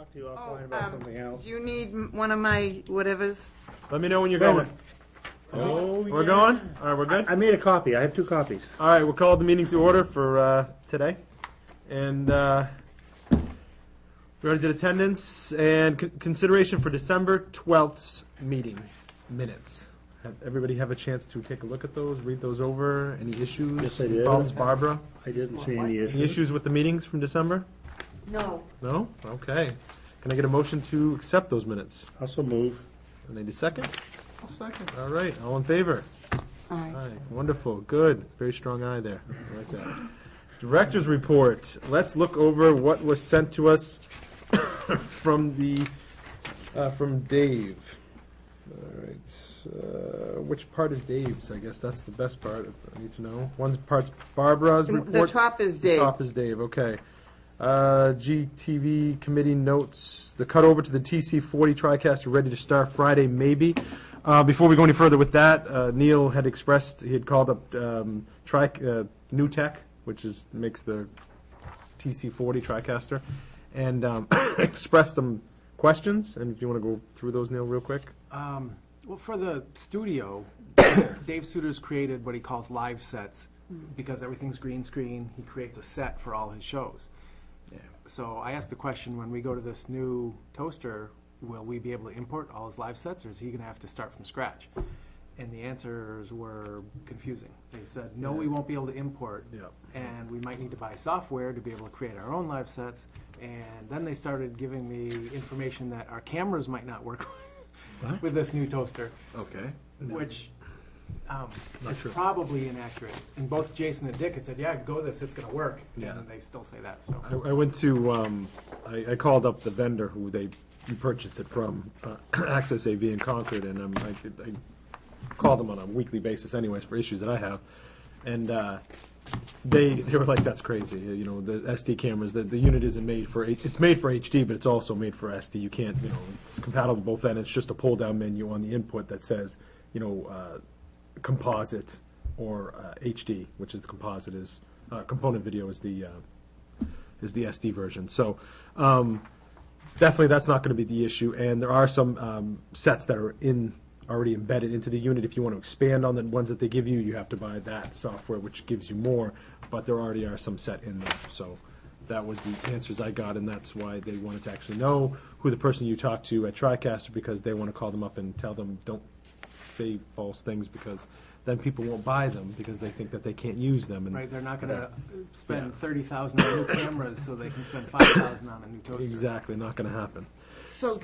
talk to you offline about something else. Do you need one of my whatevers? Let me know when you're going. Oh, We're going? All right, we're good? I made a copy. I have 2 copies. All right, we'll call the meeting to order for today. And we already did attendance and consideration for December 12th's meeting minutes. Have everybody have a chance to take a look at those, read those over? Any issues? Yes, I did. Problems, Barbara? I didn't see any Any issues. issues with the meetings from December? No. No? Okay. Can I get a motion to accept those minutes? Also move. I need a second. I'll second. All right, all in favor? Aye. Aye, wonderful, good. Very strong eye there. I like that. Director's report. Let's look over what was sent to us from Dave. All right. Which part is Dave's? I guess that's the best part. I need to know. One part's Barbara's report. The top is Dave. The top is Dave. Okay. GTV committee notes. The cutover to the TC40 TriCaster ready to start Friday, maybe. Before we go any further with that, Neil had expressed he had called up New Tech, which makes the TC40 TriCaster, and expressed some questions. And if you want to go through those, Neil, real quick. Well, for the studio, Dave Suter's created what he calls live sets because everything's green screen. He creates a set for all his shows. Yeah. So I asked the question, when we go to this new toaster, will we be able to import all his live sets, or is he going to have to start from scratch? And the answers were confusing. They said, no, we won't be able to import, and we might need to buy software to be able to create our own live sets. And then they started giving me information that our cameras might not work with this new toaster. Okay. Which is probably inaccurate. And both Jason and Dick had said, yeah, go this, it's going to work. Yeah. And they still say that. So I went to, I called up the vendor who we purchased it from, Access AV in Concord, and I call them on a weekly basis anyways for issues that I have. And they were like, that's crazy. You know, the SD cameras, the unit isn't made for, it's made for HD, but it's also made for SD. You can't, it's compatible with both ends. It's just a pull down menu on the input that says, composite or HD, which is the composite is, component video is the SD version. So, definitely that's not going to be the issue. And there are some sets that are already embedded into the unit. If you want to expand on the ones that they give you, you have to buy that software, which gives you more, but there already are some set in there. So that was the answers I got, and that's why they wanted to actually know who the person you talked to at TriCaster, because they want to call them up and tell them, don't say false things, because then people won't buy them because they think that they can't use them. And right, they're not going to spend $30,000 on new cameras so they can spend $5,000 on a new toaster. Exactly, not going to happen. So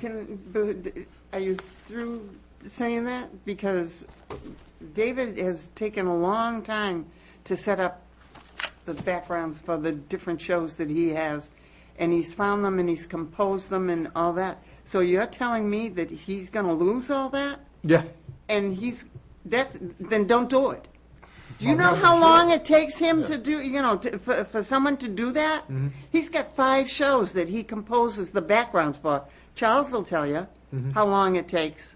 are you through saying that? Because David has taken a long time to set up the backgrounds for the different shows that he has, and he's found them and he's composed them and all that. So you're telling me that he's going to lose all that? Yeah. And then don't do it. Do you know how long it takes him to do, for someone to do that? Mm-hmm. He's got 5 shows that he composes the backgrounds for. Charles will tell you how long it takes.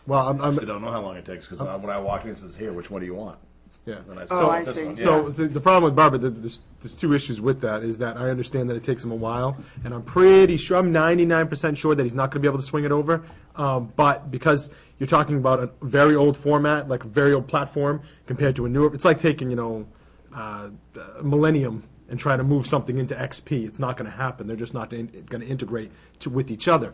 Well, I don't know how long it takes, because when I walk in, it says, here, which one do you want? Yeah. And I I see. one. So the problem with Barbara, there's 2 issues with that, is that I understand that it takes him a while, and I'm pretty sure, I'm 99% sure that he's not going to be able to swing it over, but because you're talking about a very old format, like a very old platform, compared to a newer, it's like taking, Millennium and trying to move something into XP. It's not going to happen. They're just not going to integrate with each other.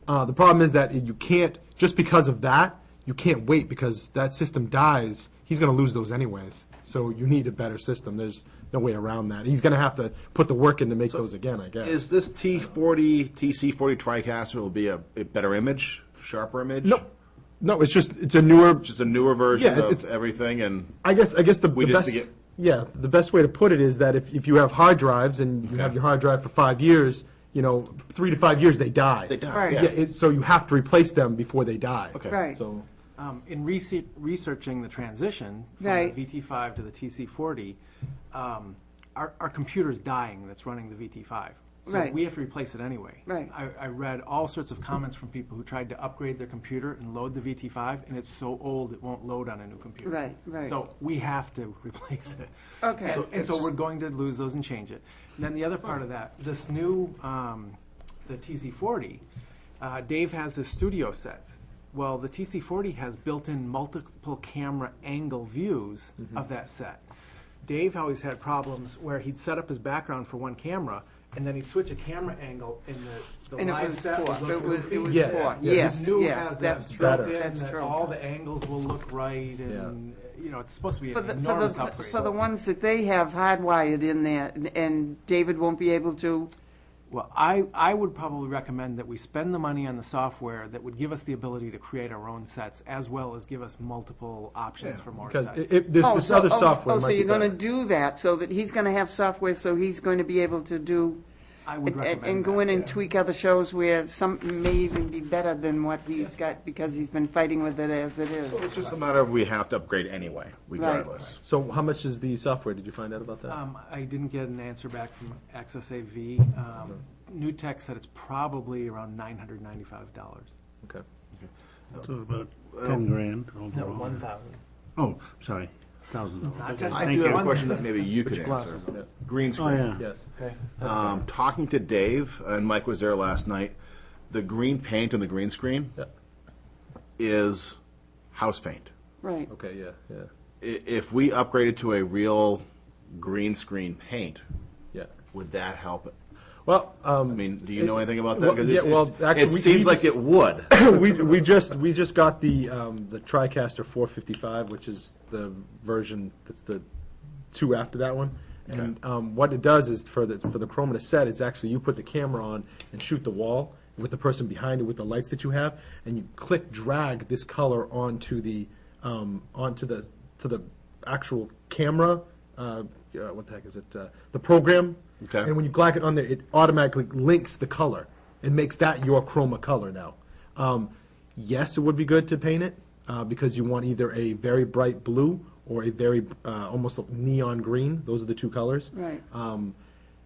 The problem is that you can't, just because of that, you can't wait, because that system dies. He's going to lose those anyways. So you need a better system. There's no way around that. He's going to have to put the work in to make those again, I guess. Is this TC40 TriCaster will be a better image, sharper image? No, it's a newer... Just a newer version of everything, and... I guess the best... the best way to put it is that if you have hard drives and you have your hard drive for 5 years, 3 to 5 years they die. They die. Right. Yeah. So you have to replace them before they die. Okay. Right. So in researching the transition from the VT5 to the TC40, our computer's dying that's running the VT5. So we have to replace it anyway. Right. I read all sorts of comments from people who tried to upgrade their computer and load the VT5, and it's so old it won't load on a new computer. Right. So we have to replace it. Okay. So we're going to lose those and change it. And then the other part of that, this new the TC40, Dave has his studio sets. Well, the TC40 has built-in multiple camera angle views of that set. Dave always had problems where he'd set up his background for one camera, and then he'd switch a camera angle, and the And it live was set poor. would look It was Yeah. poor. Yeah. Yes, This new yes, has that's that true. built in That's that true. all the angles will look right, and it's supposed to be For an the, enormous upgrade. for the ones that they have hardwired in there, and David won't be able to, Well, I would probably recommend that we spend the money on the software that would give us the ability to create our own sets, as well as give us multiple options for more Because sets. this other software so might you're be going to better. do that, so that he's going to have software, so he's going to be able to do, I would recommend and go that, in and yeah. tweak other shows where some may even be better than what he's got, because he's been fighting with it as it is. It's just a matter of we have to upgrade anyway, regardless. So how much is the software? Did you find out about that? I didn't get an answer back from Access AV. Newtek said it's probably around $995. Okay. So about 10 grand overall. 1,000. Oh, sorry, $1,000. Not 10. I Thank do have you. a question that maybe you could answer. glasses? Yeah. Green Oh, screen. yeah. Yes. Okay. Talking to Dave, and Mike was there last night, the green paint on the green screen Yeah. is house paint. Right. Okay. Yeah. Yeah. If we upgraded to a real green screen paint, Yeah. would that help? Well, I mean, do you know anything about that? well, 'Cause yeah, well, actually, it we seems like just- it would. we just got the TriCaster 455, which is the version that's the 2 after that one. And what it does is for the Chroma set is actually you put the camera on and shoot the wall with the person behind it with the lights that you have, and you drag this color onto the to the actual camera. What the heck is it? The program. Okay. And when you glide it on there, it automatically links the color and makes that your chroma color now. Yes, it would be good to paint it because you want either a very bright blue or a very almost neon green. Those are the 2 colors. Right.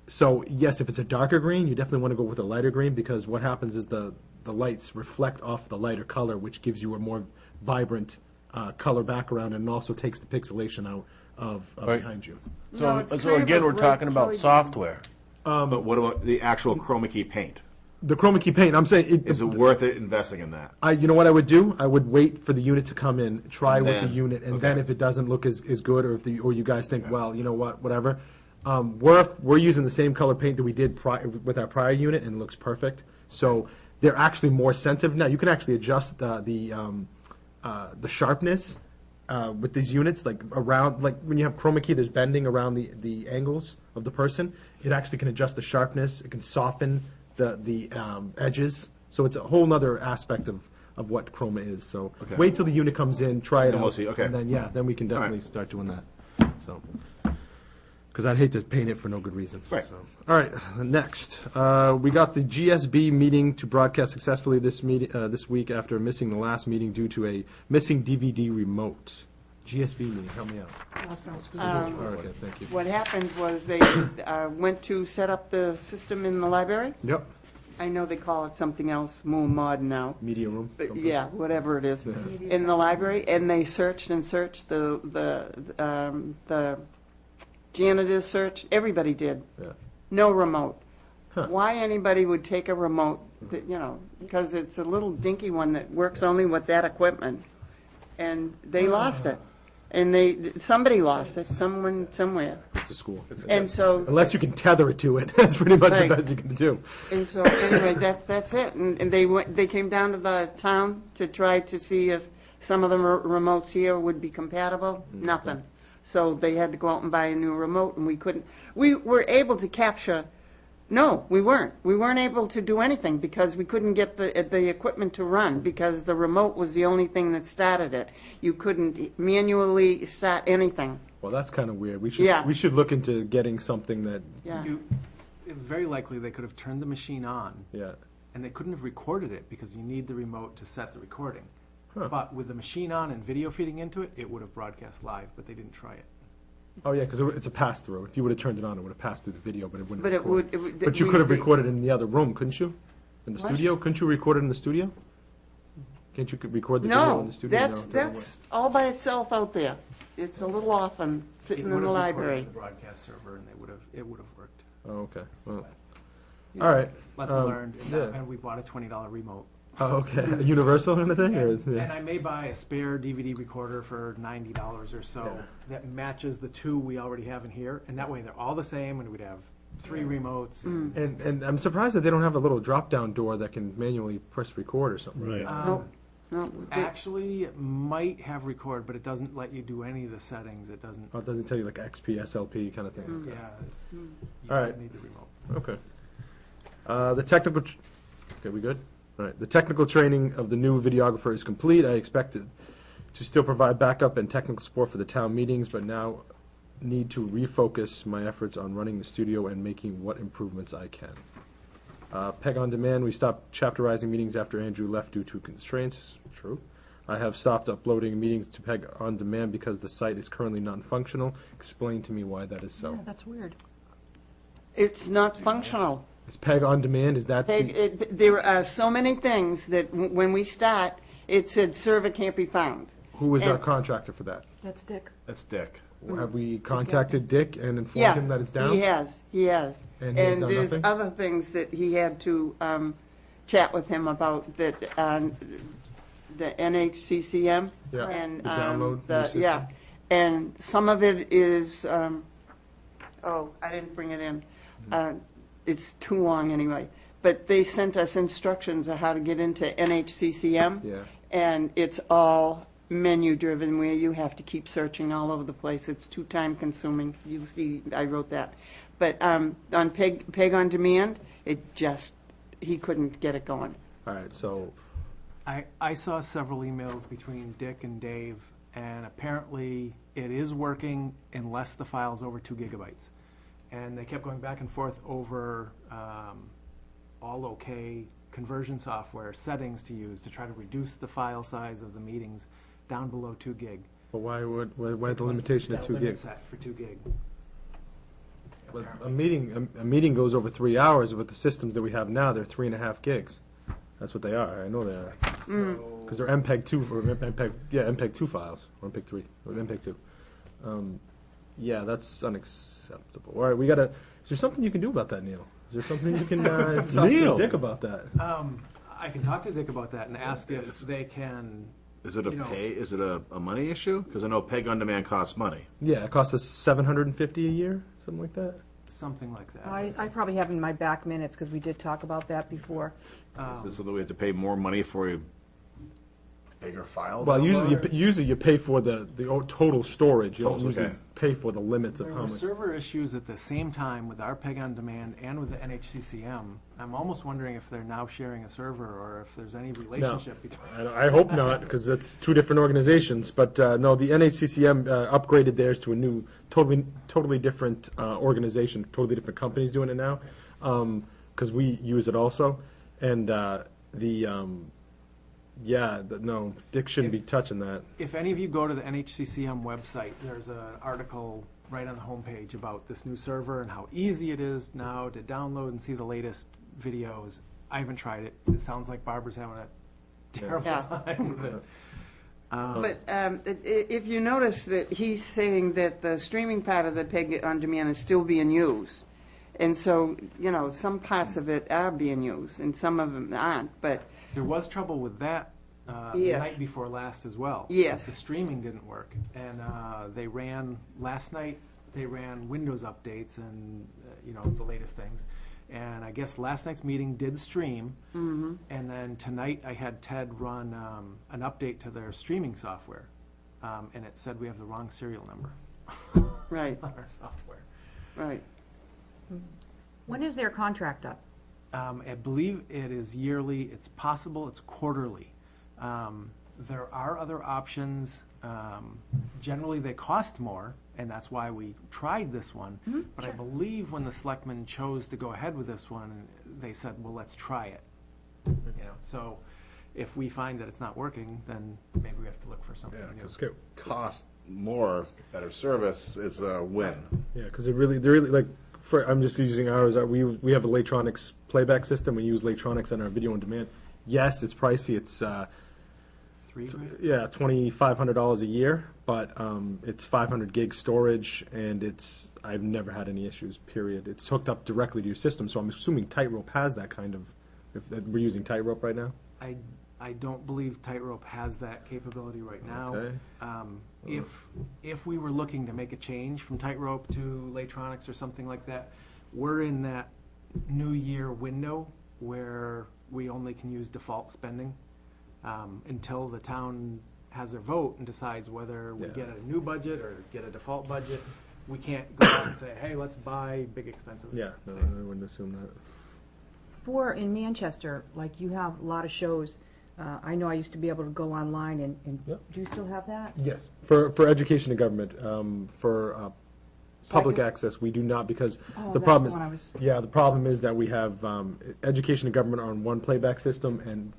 So yes, if it's a darker green, you definitely want to go with a lighter green because what happens is the lights reflect off the lighter color, which gives you a more vibrant color background and also takes the pixelation out of Right. behind you. No, So, it's so kind of again, a we're red talking about Kelly software. But what about the actual chroma key paint? The chroma key paint, I'm saying, Is it worth it investing in that? you know what I would do? I would wait for the unit to come in, try And with the then- unit, and okay. then if it doesn't look as good, or if or you guys think, well, you know what, whatever, we're using the same color paint that we did with our prior unit, and it looks perfect. So they're actually more sensitive now. You can actually adjust the sharpness with these units, like around, like when you have chroma key, there's bending around the angles of the person. It actually can adjust the sharpness. It can soften the edges. So it's a whole other aspect of what chroma is. So Okay. wait till the unit comes in, try it Then out, we'll see, okay. and then we can All right. definitely start doing that. So. Because I'd hate to paint it for no good reason. Right. So. All right, next. We got the GSB meeting to broadcast successfully this week after missing the last meeting due to a missing DVD remote. GSB meeting, help me out. All right, okay, thank you. What happened was they went to set up the system in the library. Yep, I know they call it something else, more modern now. media room. But something. yeah, whatever it is, in the library, and they searched and searched. The janitors searched. Everybody did. Yeah. No remote. Why anybody would take a remote? Because it's a little dinky one that works only with that equipment, and they lost it. And somebody lost it. Someone somewhere. It's a school. And so Unless you can tether it to it, that's pretty much Right. the best you can do. And so anyway, that's it. And they came down to the town to try to see if some of the remotes here would be compatible. Nothing. So they had to go out and buy a new remote, and we couldn't. We were able to capture. No, we weren't. We weren't able to do anything because we couldn't get the equipment to run because the remote was the only thing that started it. You couldn't manually start anything. Well, that's kind of weird. Yeah. We should look into getting something that, Yeah. It was very likely they could have turned the machine on, yeah. and they couldn't have recorded it because you need the remote to set the recording. Huh. But with the machine on and video feeding into it, it would have broadcast live, but they didn't try it. Oh, yeah, because it's a pass-through. If you would have turned it on, it would have passed through the video, but it wouldn't But it record. would. But you could have recorded in the other room, couldn't you? In the What? studio? Couldn't you record it in the studio? Can't you record the video in No, the studio? that's all by itself out there. It's a little off and sitting It in would the have recorded library. the broadcast server, and it would have worked. Oh, okay. Well, All right. Lesson learned. Yeah. And we bought a $20 remote. Oh, okay. A universal kind of thing? Or, And I may buy a spare DVD recorder for $90 or so Yeah. that matches the two we already have in here, and that way they're all the same, and we'd have 3 remotes. And I'm surprised that they don't have a little drop-down door that can manually press record or something. Right. No, no. Actually, it might have record, but it doesn't let you do any of the settings. It doesn't. Oh, it doesn't tell you like XP, SLP kind of thing. Yeah, you All right. don't need the remote. Okay. The technical. Okay, we good? All right. The technical training of the new videographer is complete. I expected to still provide backup and technical support for the town meetings, but now need to refocus my efforts on running the studio and making what improvements I can. Peg on Demand, we stopped chapterizing meetings after Andrew left due to constraints. True. I have stopped uploading meetings to Peg on Demand because the site is currently non-functional. Explain to me why that is so. Yeah, that's weird. It's not functional. Is Peg on Demand, is that the, There are so many things that when we start, it said server can't be found. who is our and- contractor for that? That's Dick. That's Dick. Have we contacted Dick and informed Yeah, him that it's down? he has. And he has done there's nothing? other things that he had to chat with him about that the NHCCM Yeah, and the download the new system. yeah, and some of it is oh, I didn't bring it in. It's too long anyway. But they sent us instructions on how to get into NHCCM. Yeah. And it's all menu driven where you have to keep searching all over the place. It's too time consuming. You'll see, I wrote that. But on Peg on Demand, he couldn't get it going. All right, so, I saw several emails between Dick and Dave, and apparently it is working unless the file's over 2 gigabytes. And they kept going back and forth over all okay conversion software settings to use to try to reduce the file size of the meetings down below 2 gig. but why the limitation of That 2 limit gigs? set for 2 gig. But a meeting goes over 3 hours. With the systems that we have now, they're 3.5 gigs. That's what they are. I know they are. Because they're MPEG 2 or MPEG 2 files, or MPEG 3 or MPEG 2. Yeah, that's unacceptable. All right, is there something you can do about that, Neil? Is there something you can talk to Neil. Dick about that? I can talk to Dick about that and ask if they can. Is it a You know- pay? Is it a money issue? Because I know Peg on Demand costs money. Yeah, it costs us $750 a year, something like that. Something like that. I probably have in my back minutes, because we did talk about that before. Is it so that we have to pay more money for a bigger file? Well, download? usually you pay for the total storage. You don't Total, usually okay. pay for the limits of There how were much. server issues at the same time with our Peg on Demand and with the NHCCM. I'm almost wondering if they're now sharing a server or if there's any relationship between. I hope not, because that's 2 different organizations. But no, the NHCCM upgraded theirs to a new, totally different organization, totally different companies doing it now, because we use it also. And no, Dick shouldn't be touching that. If any of you go to the NHCCM website, there's an article right on the homepage about this new server and how easy it is now to download and see the latest videos. I haven't tried it. It sounds like Barbara's having a terrible Yeah. time with it. But if you notice that he's saying that the streaming part of the Peg on Demand is still being used. And so, some parts of it are being used and some of them aren't. But There was trouble with that the Yes. night before last as well. Yes. The streaming didn't work. And last night, they ran Windows updates and, the latest things. And I guess last night's meeting did stream. Mm-hmm. And then tonight, I had Ted run an update to their streaming software. And it said we have the wrong serial number right, on our software. right. When is their contract up? I believe it is yearly. It's possible it's quarterly. There are other options. Generally, they cost more, and that's why we tried this one. But I believe when the selectmen chose to go ahead with this one, they said, well, let's try it. So if we find that it's not working, then maybe we have to look for something Yeah, new. 'cause cost more, better service is a win. Yeah, because they're really like. I'm just using ours. We have a Latronics playback system. We use Latronics on our video on demand. Yes, it's pricey. It's 3 grand? Yeah, $2,500 a year, but it's 500 gig storage, and I've never had any issues. Period. It's hooked up directly to your system, so I'm assuming Tightrope has that kind of. If we're using Tightrope right now. I don't believe Tightrope has that capability right now. Okay. If we were looking to make a change from Tightrope to Laytronics or something like that, we're in that new year window where we only can use default spending until the town has their vote and decides whether we Yeah. get a new budget or get a default budget. We can't go out and say, hey, let's buy big expensive Yeah, no, things. I wouldn't assume that. In Manchester, like you have a lot of shows, I know I used to be able to go online and Yep. do you still have that? Yes. For education and government, for public can- access, we do not, because Oh, the that's problem the one I is, was- the problem is that we have education and government on one playback system, and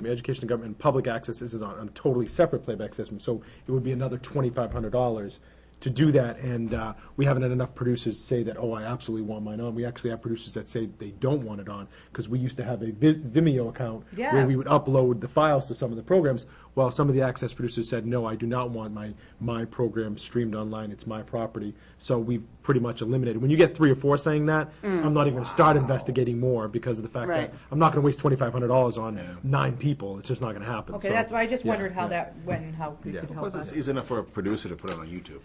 education and government and public access is on a totally separate playback system. So it would be another $2,500 to do that, and we haven't had enough producers say that, oh, I absolutely want mine on. We actually have producers that say they don't want it on, because we used to have a Vimeo account Yeah. where we would upload the files to some of the programs, while some of the access producers said, no, I do not want my program streamed online. It's my property. So we've pretty much eliminated. When you get 3 or 4 saying that, I'm not even going to start investigating more, because of the fact Right. that I'm not going to waste $2,500 on 9 people. It's just not going to happen. Okay, So, that's why I just yeah, wondered how yeah. that went and how it Yeah. could Well, help us. it's easy enough for a producer to put it on YouTube.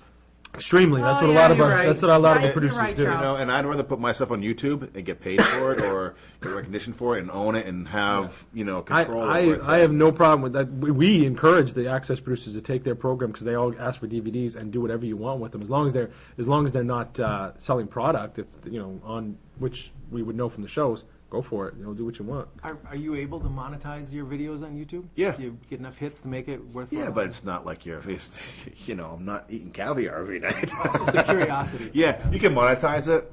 Extremely. That's Oh, what a yeah, lot of you're us. right. That's what a lot of the You're producers right, do. Charles. You know, and I'd rather put myself on YouTube and get paid for it, or get recognition for it, and own it, and have control over it. I have no problem with that. We encourage the access producers to take their program, because they all ask for DVDs, and do whatever you want with them, as long as they're not selling product. If on which we would know from the shows, go for it. Do what you want. Are you able to monetize your videos on YouTube? Yeah. Do you get enough hits to make it worthwhile? Yeah, but it's not like I'm not eating caviar every night. The curiosity. Yeah, you can monetize it,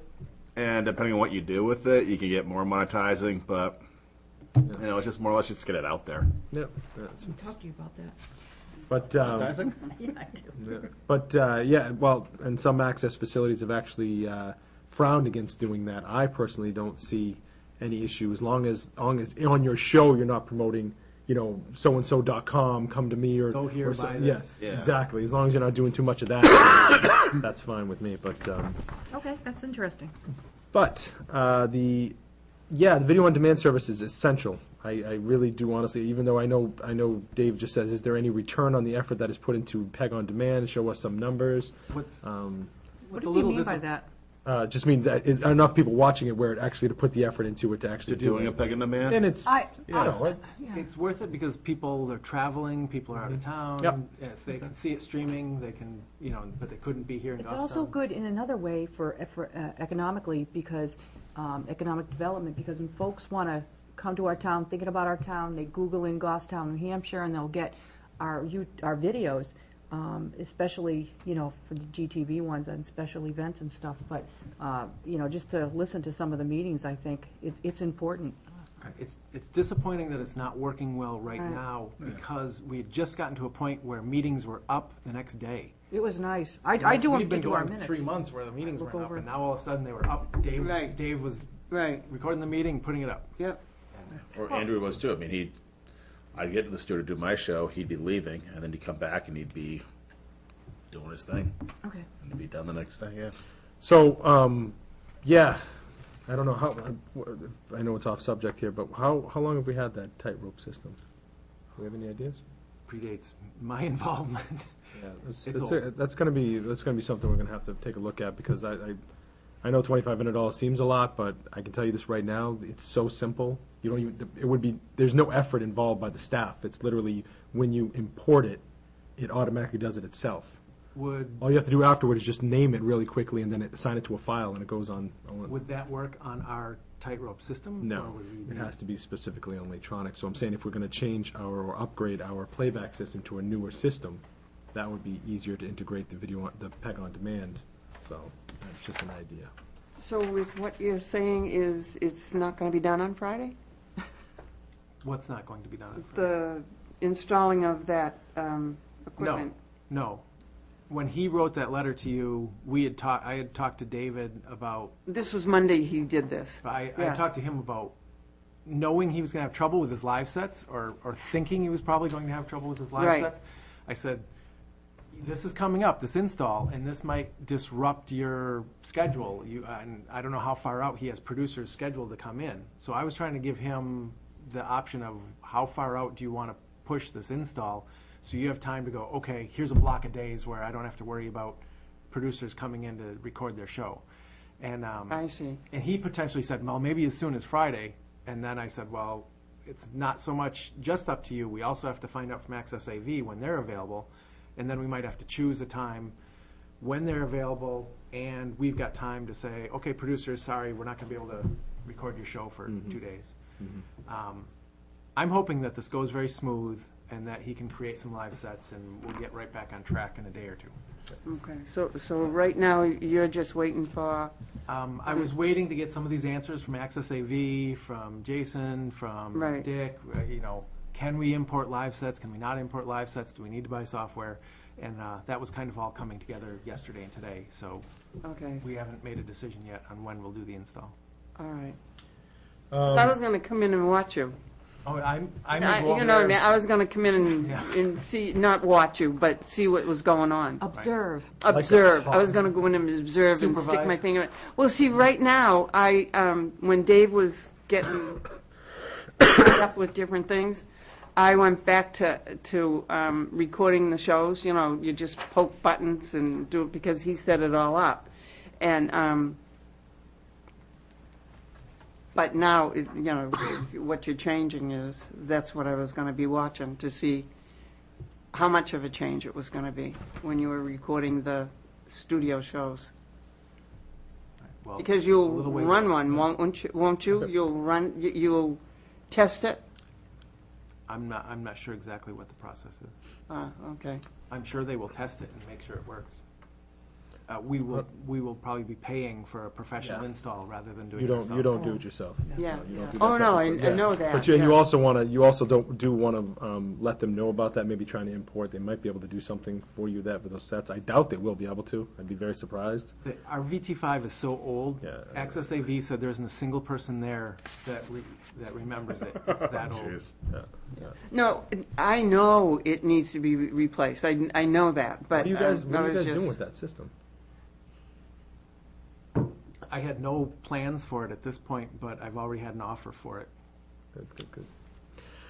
and depending on what you do with it, you can get more monetizing. But it's just more or less just get it out there. Yeah. Talk to you about that. But Monetizing? Yeah, I do. But and some access facilities have actually frowned against doing that. I personally don't see any issue as long as on your show you're not promoting, soandso.com, come to me, or Go here, or buy yeah, this. Yeah. exactly. As long as you're not doing too much of that, that's fine with me. But Okay, that's interesting. the video on demand service is essential. I really do honestly, even though I know Dave just says, is there any return on the effort that is put into PEG on demand? Show us some numbers. What's What a does he little mean by dis- that? Just means that is enough people watching it where it actually to put the effort into it to actually To doing do a it. peg in the man? And it's Yeah. yeah. It's worth it because people are traveling, people are out of town. Yep. If they can see it streaming, they can, but they couldn't be here in It's Goffstown. also good in another way for economically, because economic development, because when folks want to come to our town, thinking about our town, they Google in Goffstown, New Hampshire, and they'll get our videos, especially, for the GTV ones on special events and stuff. But, just to listen to some of the meetings, I think it's important. It's disappointing that it's not working well right Right. now because we had just gotten to a point where meetings were up the next day. It was nice. I do We've them to been do our going minutes. 3 months where the meetings Look weren't up, over. and now all of a sudden they were up. Right. Dave was Right, recording the meeting, putting it up. yep. Or Andrew was too. I mean, I'd get to the studio to do my show, he'd be leaving, and then he'd come back and he'd be doing his thing, Okay. and he'd be done the next day. Yeah. So I don't know how. I know it's off subject here, but how long have we had that tightrope system? Do we have any ideas? Predates my involvement. Yeah, It's that's going to be something we're going to have to take a look at, because I know $2,500 seems a lot, but I can tell you this right now, it's so simple. You don't even there's no effort involved by the staff. It's literally when you import it, it automatically does it itself. All you have to do afterward is just name it really quickly and then assign it to a file, and it goes on. Would that work on our tightrope system? No, Or would we it need- has to be specifically on Laytronics. So I'm saying if we're going to change or upgrade our playback system to a newer system, that would be easier to integrate the PEG on demand. So that's just an idea. So is what you're saying is it's not going to be done on Friday? What's not going to be done? The installing of that No, equipment? no. When he wrote that letter to you, I had talked to David about, This was Monday he did this. I Yeah. talked to him about knowing he was going to have trouble with his live sets, or thinking he was probably going to have trouble with his live Right. sets, I said, this is coming up, this install, and this might disrupt your schedule. And I don't know how far out he has producers scheduled to come in. So I was trying to give him the option of how far out do you want to push this install, so you have time to go, okay, here's a block of days where I don't have to worry about producers coming in to record their show. And I see. and he potentially said, well, maybe as soon as Friday. And then I said, well, it's not so much just up to you. We also have to find out from Access AV when they're available. And then we might have to choose a time when they're available. And we've got time to say, okay, producers, sorry, we're not going to be able to record your show for 2 days. I'm hoping that this goes very smooth and that he can create some live sets, and we'll get right back on track in a day or two. Okay, so right now, you're just waiting for, I was waiting to get some of these answers from Access AV, from Jason, from Right. Dick. Can we import live sets? Can we not import live sets? Do we need to buy software? And that was kind of all coming together yesterday and today. So okay, we haven't made a decision yet on when we'll do the install. all right. I was gonna come in and watch you. Oh, I'm You know what I mean? I was gonna come in Yeah. and see, not watch you, but see what was going on. Observe. Observe. I was going to go in and observe and stick my Supervise. finger in. Well, see, right now, when Dave was getting tied up with different things, I went back to recording the shows. You know, you just poke buttons and do it because he set it all up. And but now, you know, what you're changing is, that's what I was going to be watching to see how much of a change it was going to be when you were recording the studio shows. Well, Because it's a you'll little way- run one, won't you? You'll run, you'll test it? I'm not sure exactly what the process is. Okay. I'm sure they will test it and make sure it works. We will probably be paying for a professional Yeah. install rather than doing You it don't, ourselves. you don't do it yourself. Yeah. You don't do Oh, that no, I technically. know that. But you yeah. also want to let them know about that, maybe trying to import. They might be able to do something for you with those sets. I doubt they will be able to. I'd be very surprised. Our VT5 is so old. Yeah. Access AV said there isn't a single person there that remembers it. It's that old. Jeez. Yeah. No, I know it needs to be replaced. I know that, but What are you guys, I was doing just- with that system? I had no plans for it at this point, but I've already had an offer for it. Good.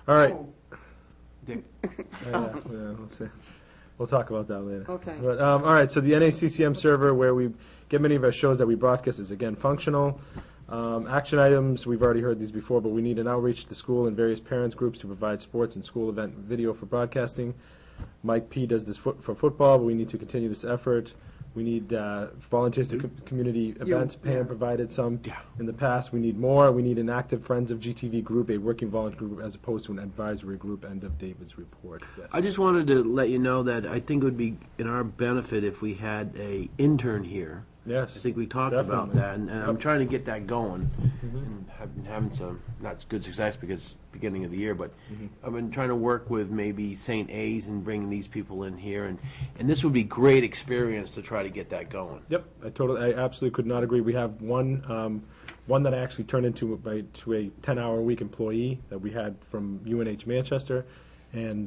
All right. Dick, Yeah, let's see. We'll talk about that later. Okay. But, all right, so the NACCM server where we get many of our shows that we broadcast is again functional. Action items, we've already heard these before, but we need an outreach to the school and various parents groups to provide sports and school event video for broadcasting. Mike P. does this for football, but we need to continue this effort. We need volunteers to community events. Pam provided some in the past. We need more. We need an active Friends of GTV group, a working volunteer group, as opposed to an advisory group. End of David's report. Yes. I just wanted to let you know that I think it would be in our benefit if we had a intern here. Yes. I think we talked about Definitely. that, and I'm trying to get that going. And I've been having some not good success because beginning of the year, but I've been trying to work with maybe St. A's and bringing these people in here, and this would be great experience to try to get that going. Yep, I absolutely could not agree. We have one that I actually turned into a 10-hour-a-week employee that we had from UNH Manchester, and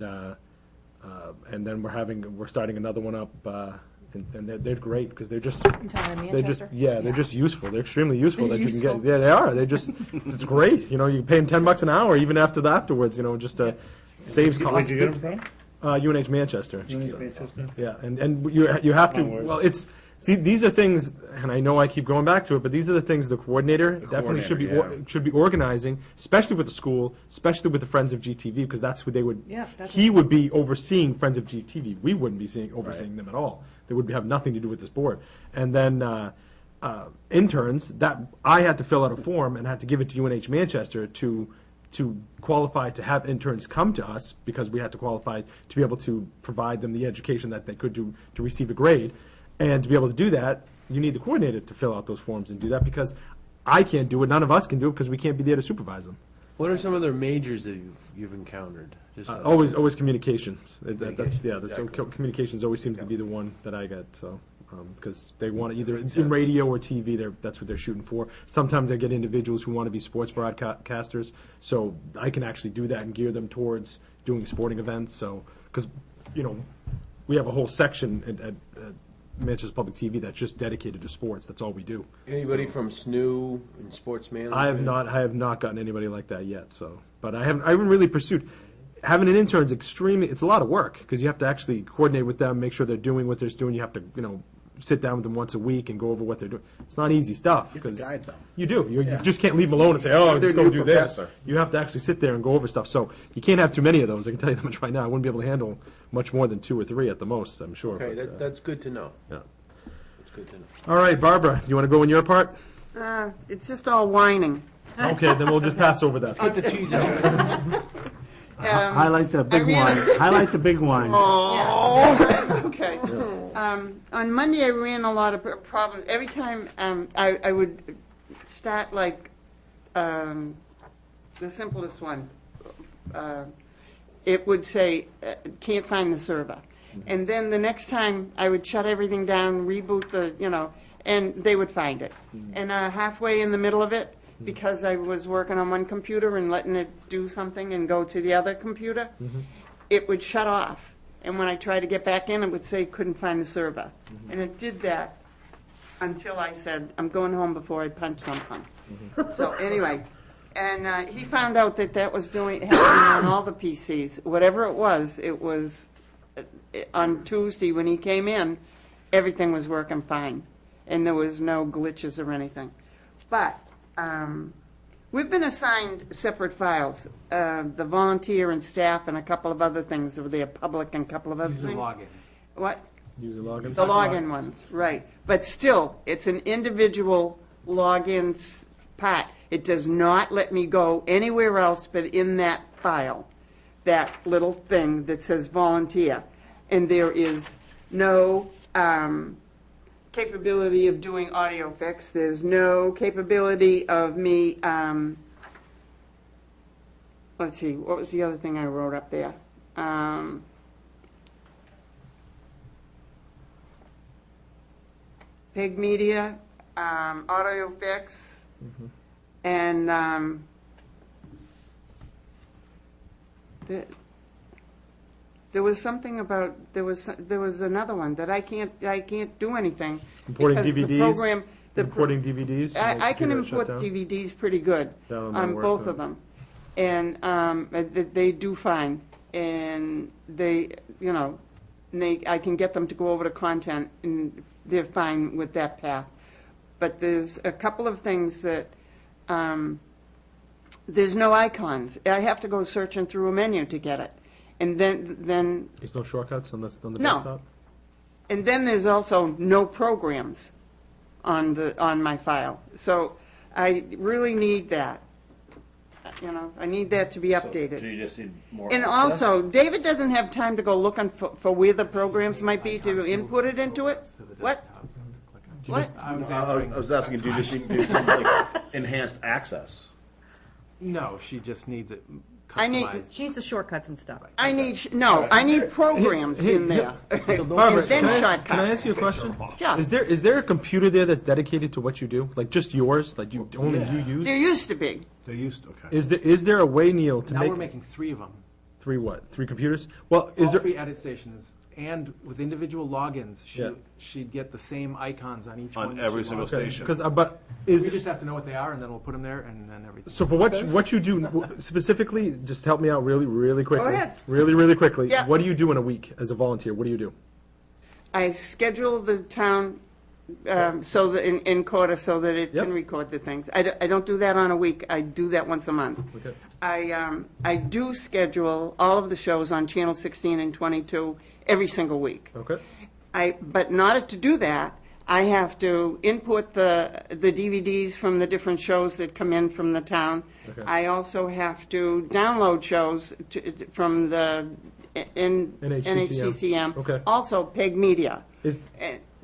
then we're starting another one up, and they're great because they're just useful. They're extremely useful that you can get. Yeah, they are. It's great. You know, you pay them $10 an hour even afterwards. You know, just saves costs. Where'd you get them from? UNH Manchester. Manchester? Yeah, and you have to. Onward. Well, see, these are things, and I know I keep going back to it, but these are the things the coordinator definitely should be organizing, especially with the school, especially with the Friends of GTV, because that's who they would. Yeah, that's he would be overseeing Friends of GTV. We wouldn't be overseeing them at all. They would have nothing to do with this board. And then interns that I had to fill out a form and had to give it to UNH Manchester to qualify to have interns come to us, because we had to qualify to be able to provide them the education that they could do to receive a grade. And to be able to do that, you need the coordinator to fill out those forms and do that, because I can't do it, none of us can do it, because we can't be there to supervise them. What are some other majors that you've encountered? Just Always communications. So Exactly. communications always seems to be the one that I get. So because they want to either in radio or TV. That's what they're shooting for. Sometimes I get individuals who want to be sports broadcasters, so I can actually do that and gear them towards doing sporting events. So, because we have a whole section at Manchester Public TV that's just dedicated to sports. That's all we do. Anybody from SNU and sports management? I have not gotten anybody like that yet. So, but I haven't really pursued. Having an intern is it's a lot of work because you have to actually coordinate with them, make sure they're doing what they're doing. You have to, sit down with them once a week and go over what they're doing. It's not easy stuff. You have to guide them. You do. You just can't leave them alone and say, oh, just go do this. professor. You have to actually sit there and go over stuff. So you can't have too many of those. I can tell you that much right now. I wouldn't be able to handle much more than 2 or 3 at the most, I'm sure. Okay, but, that's good to know. yeah. That's good to know. All right, Barbara, you want to go in your part? It's just all whining. Okay, then we'll just pass over that. Put the cheese out. Highlight the big one. Highlight the big one. Oh, okay. On Monday, I ran a lot of problems. Every time I would start like the simplest one. It would say, can't find the server. And then the next time, I would shut everything down, reboot and they would find it. And halfway in the middle of it, because I was working on one computer and letting it do something and go to the other computer, it would shut off. And when I tried to get back in, it would say couldn't find the server. And it did that until I said, I'm going home before I punch something. So anyway, and he found out that was happening on all the PCs. Whatever it was on Tuesday when he came in, everything was working fine. And there was no glitches or anything. But we've been assigned separate files, the volunteer and staff and a couple of other things, or the public and a couple of other User things. logins. What? User login. The login ones, right. But still, it's an individual login part. It does not let me go anywhere else but in that file, that little thing that says volunteer. And there is no capability of doing audio fix. There's no capability of me, let's see, what was the other thing I wrote up there? Pig Media, audio fix, and there was something about there was another one that I can't do anything. Importing because DVDs. The program, Importing DVDs. I can Computer import shut down? DVDs pretty good That'll not on work, both though. of them, and they do fine, and they I can get them to go over to content, and they're fine with that path. But there's a couple of things that there's no icons. I have to go searching through a menu to get it. And then There's no shortcuts on the No. desktop? and then there's also no programs on my file. So I really need that. I need that to be updated. So you just need more. And access? also, David doesn't have time to go looking for where the programs might be to input it into it. To the What? desktop. What? I was I answering. was asking, do you just need like enhanced access? No, she just needs it I need- customized. She needs the shortcuts and stuff. I need programs in there. Barbara, And then can I shortcuts. ask you a question? Yeah. Is there a computer there that's dedicated to what you do? Like just yours? Like you only you use? There used to be. They used, okay. Is there a way, Neil, to Now make we're making 3 of them. 3 what? 3 computers? Well, is All there 3 edit stations, and with individual logins, Yeah. she'd get the same icons on each On one. that every she single logs in. station. because but is We just have to know what they are, and then we'll put them there, and then everything. so for what you do specifically? Just help me out really quickly. Go ahead. Really quickly. Yeah. What do you do in a week as a volunteer? What do you do? I schedule the town so that in quarter so that it Yep. can record the things. I don't do that on a week. I do that once a month. Okay. I do schedule all of the shows on Channel 16 and 22 every single week. Okay. But in order to do that, I have to input the DVDs from the different shows that come in from the town. Okay. I also have to download shows from the NHCCM. Okay. Also, PEG Media. Is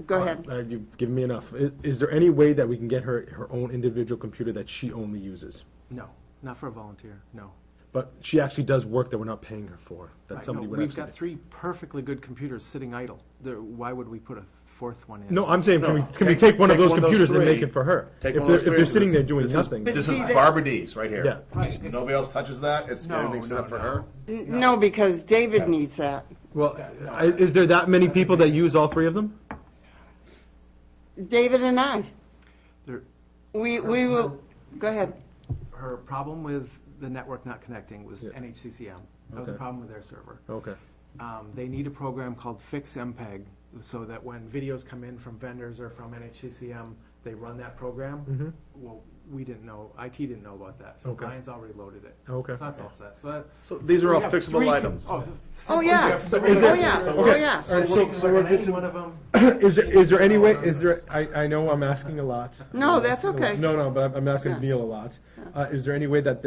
Go ahead. You've given me enough. Is there any way that we can get her own individual computer that she only uses? No, not for a volunteer, no. But she actually does work that we're not paying her for. That Right, somebody no, would we've actually got 3 perfectly good computers sitting idle. Why would we put a fourth one in. No, I'm saying, No, can we take- take one of take those one of those computers and make three. it for her? Take If one of those they're three. sitting there This- doing this nothing. This see is that- Barbara D's right here. Yeah. Right. Nobody else touches that? It's everything's set up for her? No, because David needs that. Well, is there that many people that use all three of them? David and I. There- We will, go ahead. Her problem with the network not connecting was Yeah. NHCCM. That was a Okay. problem with their server. Okay. They need a program called Fix MPEG, so that when videos come in from vendors or from NHCCM, they run that program. Well, we didn't know, IT didn't know about that, so Okay. Brian's already loaded it. Okay. So that's all set. So that. So these are all we have fixable three- items. Oh, yeah. Is Oh, it- yeah. so Oh, we're- yeah. All right, so we're Any one of them. is there any way, I know I'm asking a lot. No, that's okay. No, but I'm asking Yeah. Neil a lot. Is there any way that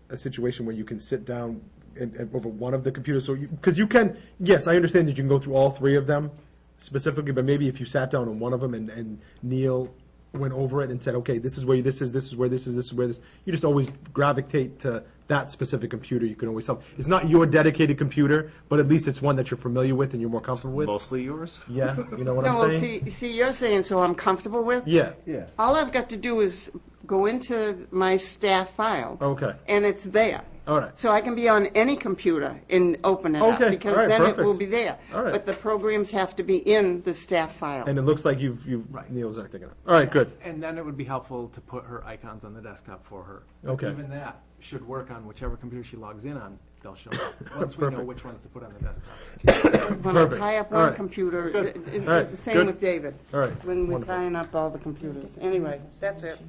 a situation where you can sit down and over one of the computers, so because you can, yes, I understand that you can go through all three of them specifically, but maybe if you sat down on one of them and Neil went over it and said, okay, this is where this is where this is where this, you just always gravitate to that specific computer. You can always help. It's not your dedicated computer, but at least it's one that you're familiar with and you're more comfortable with. Mostly yours? Yeah, you know what No, I'm well, saying? see, you're saying so I'm comfortable with? Yeah. Yeah. All I've got to do is go into my staff file. Okay. And it's there. All right. So I can be on any computer and open it up. Okay, Because all right, then it perfect. will be there. All right. But the programs have to be in the staff file. And it looks like you've Right. Neil's acting it up. All right, good. And then it would be helpful to put her icons on the desktop for her. Okay. Even that should work on whichever computer she logs in on, they'll show up, once we know Perfect. which ones to put on the desktop. When I Perfect. tie up All one right. computer, All right, the same good. with David. All right. When we're Wonderful. tying up all the computers. Anyway, that's it.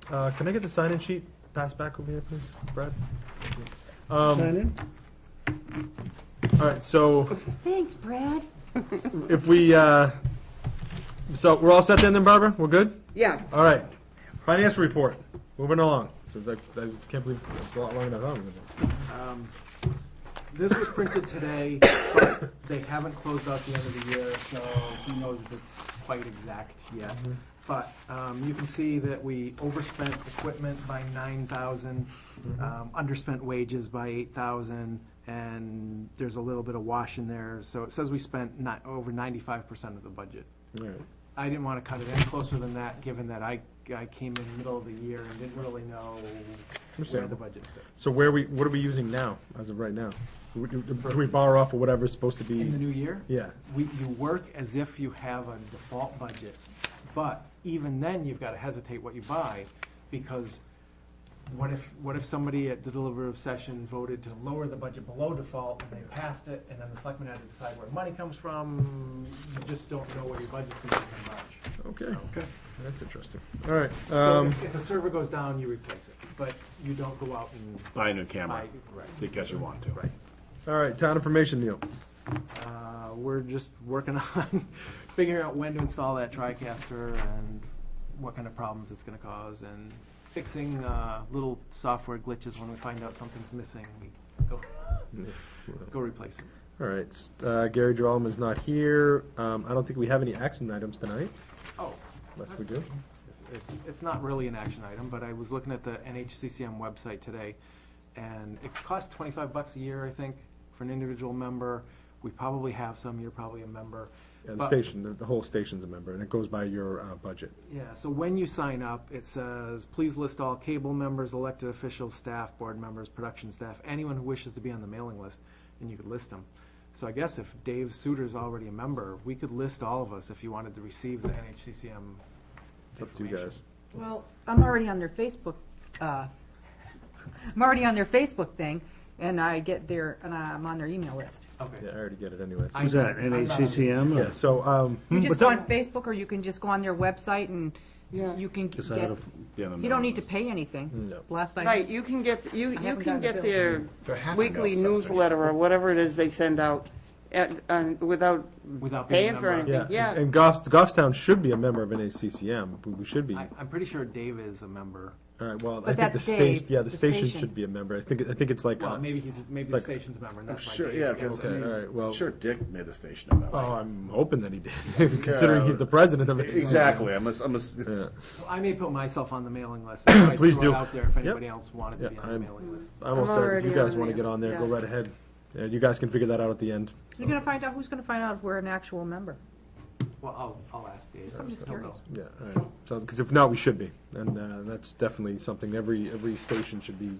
Can I get the sign-in sheet passed back over here, please, Brad? Sign in? All right, so Thanks, Brad. if we, so we're all set then, Barbara? We're good? Yeah. All right. Financial report. Moving along. I can't believe it's a lot longer than I thought it was going to be. This was printed today, but they haven't closed out the end of the year, so who knows if it's quite exact yet. But you can see that we overspent equipment by 9,000, underspent wages by 8,000, and there's a little bit of wash in there. So it says we spent over 95% of the budget. All right. I didn't want to cut it any closer than that, given that I came in the middle of the year and didn't really know where the Understandable. budget stood. So what are we using now, as of right now? Do we borrow off of whatever's supposed to be? In the new year? Yeah. You work as if you have a default budget, but even then, you've got to hesitate what you buy, because what if somebody at the deliberative session voted to lower the budget below default, and they passed it, and then the selectmen had to decide where money comes from? You just don't know where your budget's going to be in March. Okay. That's interesting. All right. So if a server goes down, you replace it, but you don't go out and Buy a new camera right. because you want to. Right. All right. Town information, Neil. We're just working on figuring out when to install that TriCaster and what kind of problems it's going to cause, and fixing little software glitches when we find out something's missing. We go replace it. All right. Gary Geralm is not here. I don't think we have any action items tonight, Oh, unless we do. it's not really an action item, but I was looking at the NHCCM website today, and it costs $25 a year, I think, for an individual member. We probably have some. You're probably a member. Yeah, the But- station, the whole station's a member, and it goes by your budget. Yeah, so when you sign up, it says, please list all cable members, elected officials, staff, board members, production staff, anyone who wishes to be on the mailing list, and you could list them. So I guess if Dave Suter's already a member, we could list all of us if you wanted to receive the NHCCM It's up to you guys. Well, I'm already on their Facebook, thing, and I get there, and I'm on their email list. Okay. Yeah, I already get it anyways. Who's that, NHCCM? Yeah, so, You just what's go that? on Facebook, or you can just go on their website, and Yeah. you can Just out get, of- you don't need to pay anything. No. Last I Right, you can get, you haven't can gotten a get bill. their weekly newsletter or whatever it is they send out without Without being a paying for member. anything. Yeah, Yeah. and Goffstown should be a member of NHCCM. We should be. I'm pretty sure Dave is a member. All right. Well, But I think the that's station. Dave, Yeah, the the station station. should be a member. I think it's like. Well, maybe the like- station's a member, and that's why Sure, Dave yeah, gets okay, it. All right. Well. I'm sure Dick made the station up that way. Oh, I'm hoping that he did, considering he's the president of it. Exactly. Yeah. So I may put myself on the mailing list. I Please throw it do. out there if Yep. anybody else wanted to Yeah, be on the I'm- mailing list. I almost said if already you guys on want to there. get on there, go Yeah. right ahead. Yeah, you guys can figure that out at the end. You're gonna find out who's gonna find out if we're an actual member. Well, I'll ask Dave. I'm just He'll know. curious. Yeah, all right. So, because if not, we should be, and that's definitely something, every station should be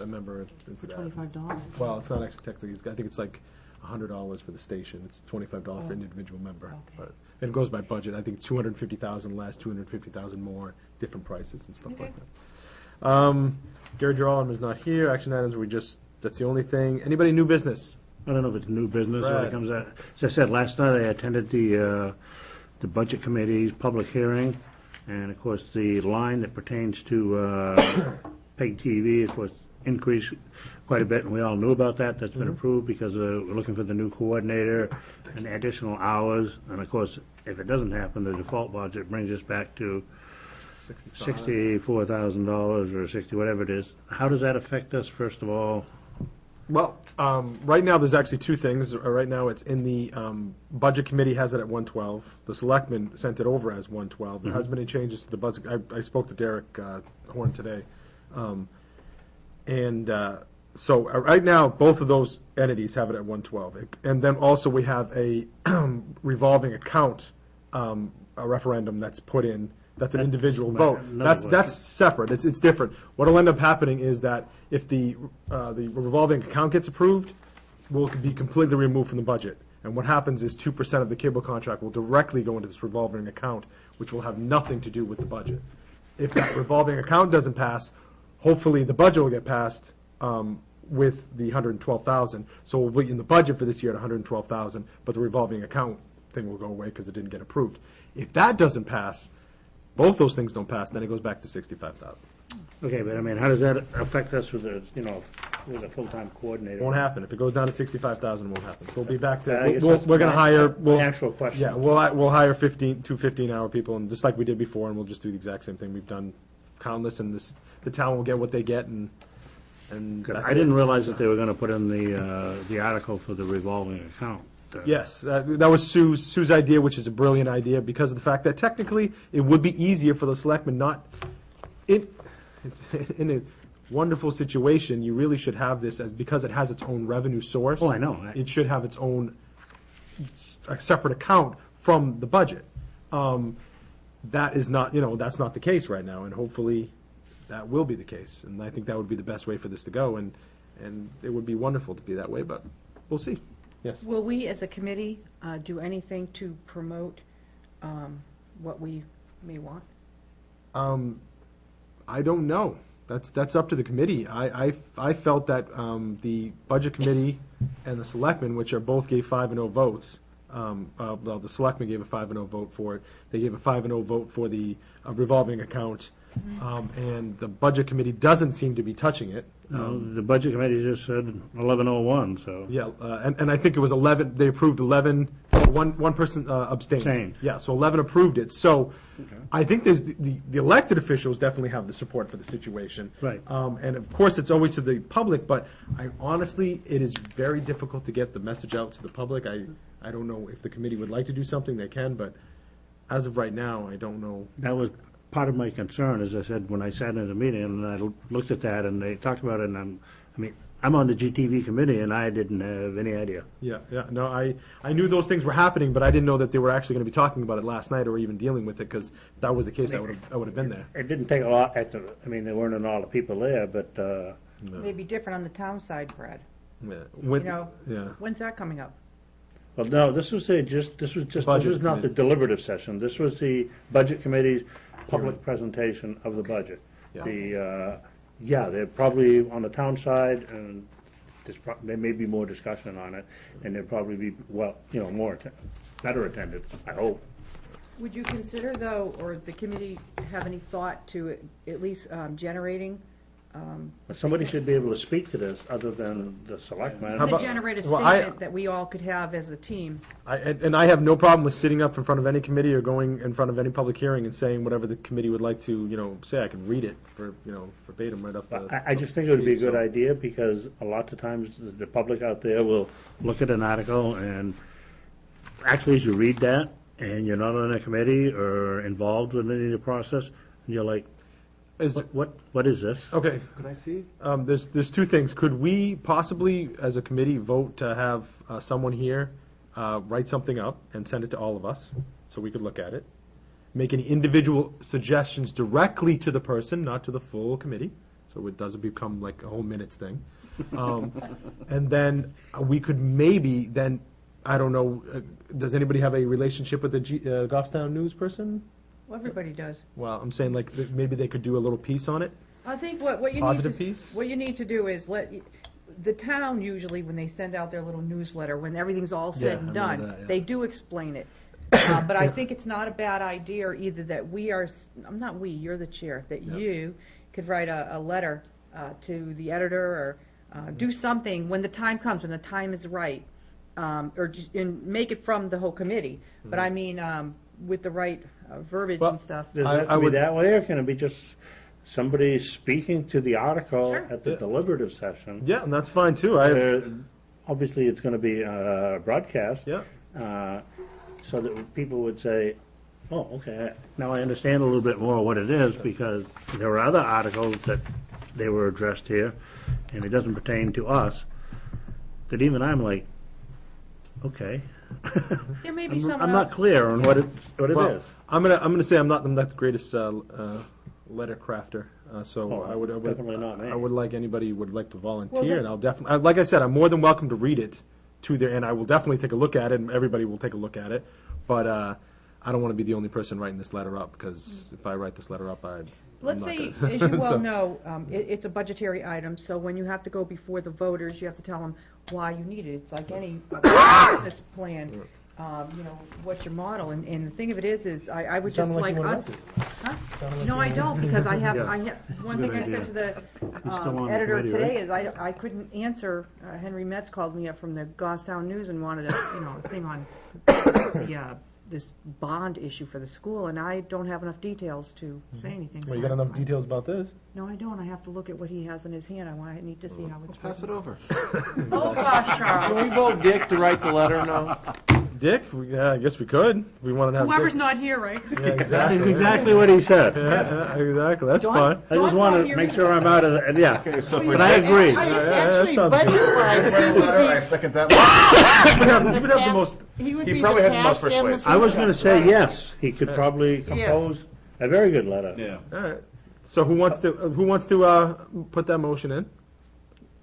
a member into that. $25. Well, it's not actually technically, I think it's like $100 for the station, it's $25 for an individual member. Okay. But it goes by budget, I think it's 250,000 less, 250,000 more, different prices and stuff like that. Gary Gerolman is not here, action items, that's the only thing. Anybody new business? I don't know if it's new business or Brad. it comes out. As I said, last night I attended the Budget Committee's public hearing, and of course, the line that pertains to PEG TV, of course, increased quite a bit, and we all knew about that. That's been approved because we're looking for the new coordinator and additional hours. And of course, if it doesn't happen, the default budget brings us back to $64,000 or 60, whatever it is. How does that affect us, first of all? Well, right now, there's actually two things. Right now, it's in the Budget Committee has it at 112. The Selectmen sent it over as 112. There hasn't been any changes to the budget. I spoke to Derek Horn today. So right now, both of those entities have it at 112. And then also we have a revolving account a referendum that's put in. That's an individual vote. That's separate. It's different. What'll end up happening is that if the revolving account gets approved, will be completely removed from the budget. And what happens is 2% of the cable contract will directly go into this revolving account, which will have nothing to do with the budget. If that revolving account doesn't pass, hopefully the budget will get passed with the 112,000. So we'll be in the budget for this year at 112,000, but the revolving account thing will go away because it didn't get approved. If that doesn't pass, both those things don't pass, then it goes back to 65,000. Okay, but I mean, how does that affect us with a with a full-time coordinator? It won't happen. If it goes down to 65,000, it won't happen. We'll be back to, I guess we're that's going to my- hire. my actual question. Yeah, we'll hire 2 15-hour people, and just like we did before, and we'll just do the exact same thing we've done countless, and the town will get what they get, and that's I didn't it. realize that they were going to put in the article for the revolving account. Yes, that was Sue's idea, which is a brilliant idea because of the fact that technically it would be easier for the selectmen not in a wonderful situation. You really should have this as because it has its own revenue source. Oh, I know. It should have its own a separate account from the budget. That is not, that's not the case right now, and hopefully that will be the case. And I think that would be the best way for this to go, and it would be wonderful to be that way, but we'll see. Yes. Will we, as a committee, do anything to promote what we may want? I don't know. That's up to the committee. I felt that the budget committee and the selectmen, which are both gave 5-0 votes. Well, the selectmen gave a 5-0 vote for it. They gave a 5-0 vote for the revolving account, and the budget committee doesn't seem to be touching it. The budget committee just said 1101, so. Yeah, and I think it was 11. They approved 11. One person abstained. Abstained. Yeah, so 11 approved it. So I think there's the elected officials definitely have the support for the situation. Right. And of course, it's always to the public, but honestly, it is very difficult to get the message out to the public. I don't know if the committee would like to do something, they can, but as of right now, I don't know. That was part of my concern, as I said, when I sat in the meeting, and I looked at that, and they talked about it, and I'm on the GTV committee, and I didn't have any idea. Yeah. No, I knew those things were happening, but I didn't know that they were actually going to be talking about it last night or even dealing with it, because if that was the case, I would have been there. It didn't take a lot there weren't all the people there, but, Maybe different on the town side, Brad. Yeah. Yeah. When's that coming up? well, no, this was Budget not the committee. deliberative session. This was the budget committee's public presentation of the budget. Yeah. They're probably on the town side, and there may be more discussion on it, and there'll probably be, better attended, I hope. Would you consider, though, or the committee have any thought to at least generating? Somebody should be able to speak to this, other than the selectmen. How To about- generate a well, statement that we all could have as a team. I have no problem with sitting up in front of any committee or going in front of any public hearing and saying whatever the committee would like to, say. I can read it verbatim right up the. I just think it would be a good so- idea, because a lot of times the public out there will look at an article, and actually as you read that, and you're not on a committee or involved with any of the process, and you're like, what is this? Okay. Could I see? There's two things. Could we possibly, as a committee, vote to have someone here write something up and send it to all of us? so we could look at it. Make any individual suggestions directly to the person, not to the full committee, so it doesn't become like a whole minutes thing. And then we could maybe then, I don't know, does anybody have a relationship with the Goffstown News person? Well, everybody does. Well, I'm saying like maybe they could do a little piece on it. I think what you Positive need to, piece? what you need to do is the town usually, when they send out their little newsletter, when everything's all Yeah, said I and remember done, that, yeah. they do explain it. But I think it's not a bad idea either that you're the chair, that you could write a letter to the editor or do something when the time comes, when the time is right, and make it from the whole committee. But I mean, with the right verbiage Well, and stuff. Does I that have to be would- that way, or can it be just somebody speaking to the article Sure. at the deliberative session? Yeah, and that's fine too. Obviously, it's going to be broadcast. Yeah. So that people would say, oh, okay, now I understand a little bit more what it is, because there were other articles that they were addressed here, and it doesn't pertain to us, that even I'm like, okay. There may be someone I'm not else. clear on what it Well, is. I'm gonna say I'm not the greatest letter crafter, so Oh, I would definitely not me. I would like anybody who would like to volunteer, Well, then- and I'll definitely, like I said, I'm more than welcome to read it to their, and I will definitely take a look at it, and everybody will take a look at it. But I don't want to be the only person writing this letter up, because if I write this letter up, Let's I'm say, not gonna- as you well So- know, it's a budgetary item, so when you have to go before the voters, you have to tell them why you need it. It's like any business plan, what's your model? And the thing of it is I would just Sounded like you wanted us. this. Huh? Sounded like No, you I wanted- don't, because I have, Yeah. one Good thing I idea. said to the still on the editor committee, today right? is I couldn't answer, Henry Metz called me up from the Goffstown News and wanted a thing on this bond issue for the school, and I don't have enough details to say anything. Well, you so got enough I- details about this? No, I don't. I have to look at what he has in his hand. I need to see how it's Pass it written. over. Oh, gosh, Charles. Can we vote Dick to write the letter now? Dick? Yeah, I guess we could. We wanted to have Whoever's Dick. not here, right? Yeah, That exactly. is exactly what he said. Yeah, exactly. That's Dawn's- fine. I just Dawn's want not to here make either. sure I'm out of the, yeah. But I agree. Actually, sounds good. budget-wise, he would I be second that. You would have the most. He would He be probably the had the most past and the persuasive. I was going to say future. yes. He could probably compose a very good letter. Yeah. All right. So who wants to put that motion in?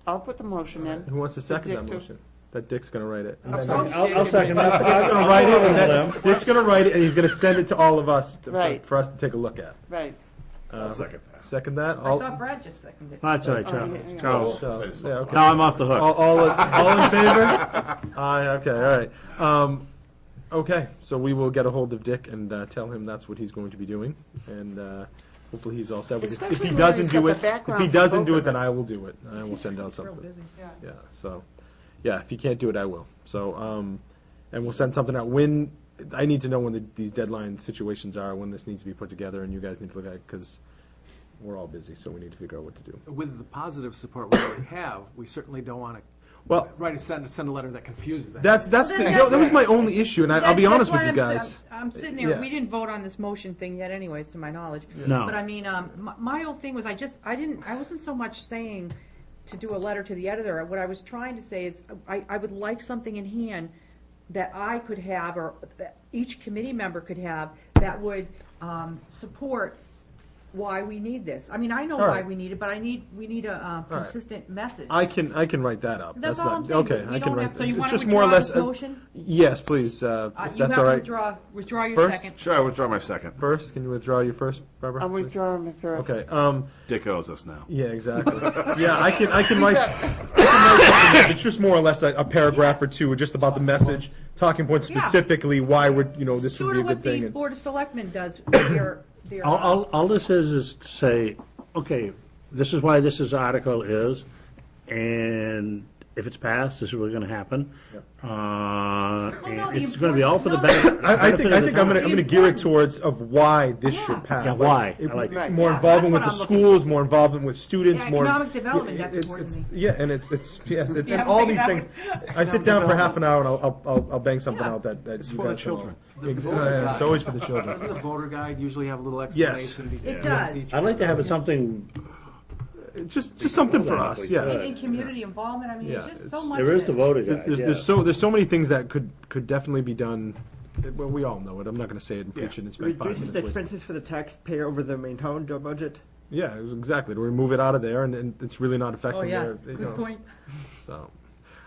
I'll put the motion in. Who wants to second Dick that to- motion? That Dick's going to write it. And then I'll second that. Dick's going to write it, and then Dick's going to write it, and he's going to send it to all of us Right. for us to take a look at. Right. I'll second that. Second that. I All, thought Brad just seconded. That's all right, Charles. yeah. Charles. yeah, okay. Now I'm off the hook. All in favor? Aye, okay, all right. Okay, so we will get a hold of Dick and tell him that's what he's going to be doing, and hopefully he's all set with it. If Especially he when doesn't he's do got it, the background if he for doesn't both do it, of then it. I will do it. I will send out Real something. busy. Yeah, so, yeah, if he can't do it, I will. So, and we'll send something out. When, I need to know when these deadline situations are, when this needs to be put together, and you guys need to look at it, because we're all busy, so we need to figure out what to do. With the positive support we already have, we certainly don't want to Well, send a letter that confuses them. that's Well, then that was my only issue, and I'll be That's honest with why you I'm guys. I'm sitting there, Yeah. we didn't vote on this motion thing yet anyways, to my knowledge. No. But I mean, my whole thing was I wasn't so much saying to do a letter to the editor. What I was trying to say is I would like something in hand that I could have, or that each committee member could have, that would support why we need this. I mean, I know All why right. we need it, but we need a right. consistent message. I can write that up. That's all not I'm saying. okay. We I can don't write have- so you that. wanna It's just more or withdraw less. this motion? Yes, please. If You that's have all to right. withdraw your First? second. Sure, I withdraw my second. First, can you withdraw your first, Barbara? I'll please? withdraw him first. Okay. Dick owes us now. Yeah, exactly. Yeah, I can write. Something. It's just more or less a paragraph or two, just about the message, talking points Yeah. specifically why would this would Sort be a of good what thing. the and- Board of Selectmen does with their All this is to say, okay, this is why this article is, and if it's passed, this is what's going to happen. no, And the it's going to be all for the important- benefit. I think I'm going gonna gear it towards of why this Yeah. should pass. Yeah, Like, why? it- I like that. more Yeah, involvement with that's the what I'm looking schools, more involvement with students, Yeah, more economic development, that's it's- important to it's- me. Yeah, and it's yes, and haven't all figured these that things. one? I sit down for half an hour and I'll bang something Yeah. out that It's you for the guys can all- children. The Ex- voter yeah, it's guide. always for the Doesn't children. the voter guide usually have a little Yes. explanation? It does. I'd like to have something, Just something for us, yeah. Right. in community involvement, I mean, Yeah, it's just so it's- much. there is the that- voter guide, There's yeah. so many things that could definitely be done Well, we all know it. I'm not going to say it and preach it and spend 5 Reduces minutes the wasting. expenses for the taxpayer over the main town budget. Yeah, exactly. To remove it out of there, and it's really not affecting Oh, yeah, their. you know, good point. So,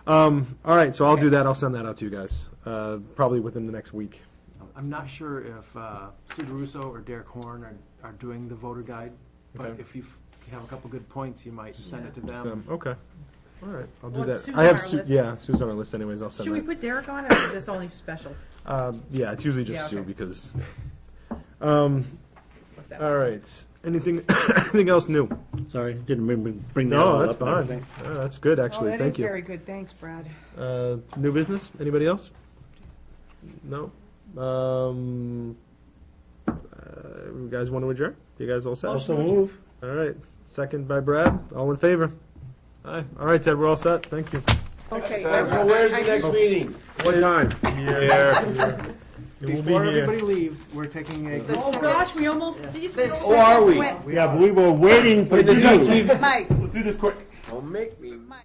all right. So I'll do that. I'll send that out to you guys probably within the next week. I'm not sure if Sue DeRusso or Derek Horn are doing the voter guide, but Okay. if you have a couple good points, you might send it to them. Okay. All right. I'll do Well, that. Sue's I on have our list. Yeah, Sue's on our list anyways. I'll send Should we that. put Derek on, or is this only special? Yeah, it's usually just Yeah, Sue okay. because. Fuck that. All right. Anything? Anything else new? Sorry, didn't bring that No, all that's up and fine. everything. That's good Oh, actually. that Thank is you. very good. Thanks, Brad. New business? Anybody else? No. You guys want to adjourn? You guys all set? Also move. All right. Second by Brad. All in favor? Aye. All right, Ted. We're all set. Thank you. Okay. So where's the next meeting? What time? We'll be Before here. everybody leaves, we're taking a. Oh, gosh, we almost, these The Oh, are we? second Yeah, but we were waiting for Wait, the judge you. leave. Mike, Let's do this quick. Don't make me. Mike.